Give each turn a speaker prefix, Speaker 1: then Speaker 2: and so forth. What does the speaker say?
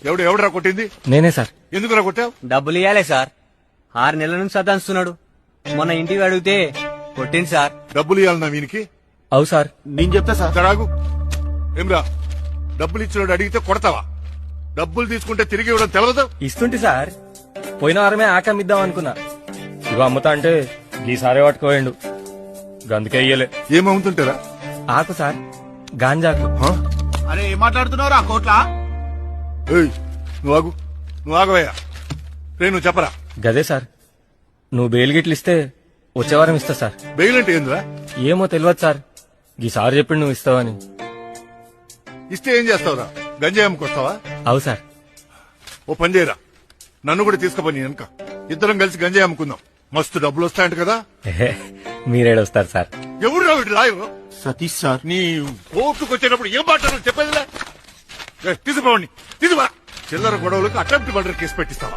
Speaker 1: ఎవడరా కొట్టింది?
Speaker 2: నేనే సార్.
Speaker 1: ఎందుకురా కొట్టావు?
Speaker 3: డబ్బులు ఇవ్వాలే సార్. 6 నెలల నుంచి సతాయిస్తున్నాడు. మొన్న ఇంటికి అడిగితే కొట్టింది సార్.
Speaker 1: డబ్బులు ఇవ్వాలన్నా వీనికి?
Speaker 2: అవు సార్.
Speaker 4: నేను చెప్తా సార్.
Speaker 1: సరాగు ఏమ్రా, డబ్బులు ఇచ్చినోడు అడిగితే కొడతావా? డబ్బులు తీసుకుంటే తిరిగి ఇవ్వడం తెలవదు.
Speaker 2: ఇస్తుంటి సార్. పోయిన వారమే ఆకమిద్దాం అనుకున్నా. ఇవి అమ్ముతా అంటే ఈసారే పట్టుకోయండు. గందుకే ఇయ్యలే.
Speaker 1: ఏమవుతుంటారా?
Speaker 2: ఆకు సార్, గాంజాకు.
Speaker 4: అరే ఏం మాట్లాడుతున్నావురా కోట్లా?
Speaker 1: నువ్వు ఆగవయ్యా. నువ్వు చెప్పరా?
Speaker 2: గదే సార్, నువ్వు బెయిల్ గిట్లు ఇస్తే వచ్చే వారం ఇస్తా సార్.
Speaker 1: బెయిల్ అంటే ఏందిరా?
Speaker 2: ఏమో తెలియదు సార్. ఈసారి చెప్పిండు నువ్వు ఇస్తావని.
Speaker 1: ఇస్తే ఏం చేస్తావురా? గంజాయి అమ్ముకొస్తావా?
Speaker 2: అవు సార్.
Speaker 1: ఓ పని చేయరా, నన్ను కూడా తీసుకుపోయి వెనక ఇద్దరం కలిసి గంజాయి అమ్ముకుందాం. మస్తు డబ్బులు వస్తాయంట కదా.
Speaker 2: మీరేడొస్తారు సార్.
Speaker 1: ఎవరు రావు లాయరు?
Speaker 4: సతీష్ సార్.
Speaker 1: నీ కోర్టుకు వచ్చేటప్పుడు ఏం మాట్లాడాలో చెప్పేదిలే. తీసుకుపోండి, తీసుకురా. చిల్లర గొడవలకు అటెంప్ట్ మర్డర్ కేసు పెట్టిస్తావా?